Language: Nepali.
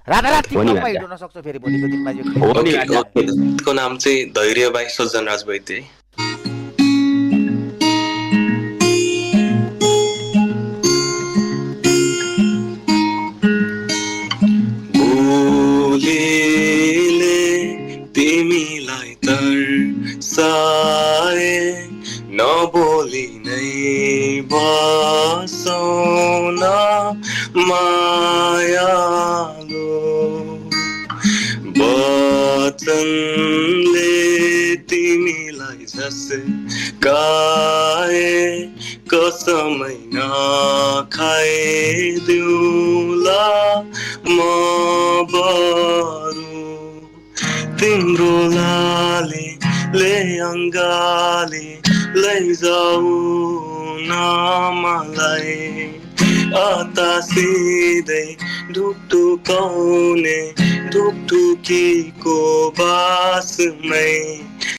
राताराती हो नि क्लबमा भान्जा हिँड्न सक्छ फेरि भोलिको दिनमा यो गीत हो नि ओके भान्जा ओके को नाम चाहिँ धैर्यबाई सज्जनराज वैद्य है। भोलिले तिमीलाई तर्साए नबोली नै बसौँ न मायालु वचनले तिमीलाई झस्काए कसमै नखाइदिउँला म बरु तिम्रो लालीले अङ्गाली लैजाऊ न मलाई अतासिँदै ढुकढुकाउने ढुकढुकीको बासमै